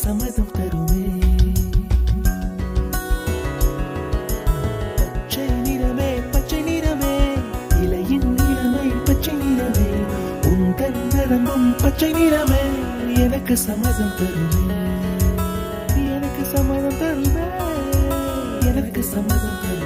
சம்மதம் தருமே. பச்சை நிறமே பச்சை நிறமே, இலையின் நிறமை பச்சை நிறமே, உந்தன் நிறமும் பச்சை நிறமே, எனக்கு சம்மதம் தருமே, எனக்கு சம்மதம் தருமே, எனக்கு சம்மதம் தருமே.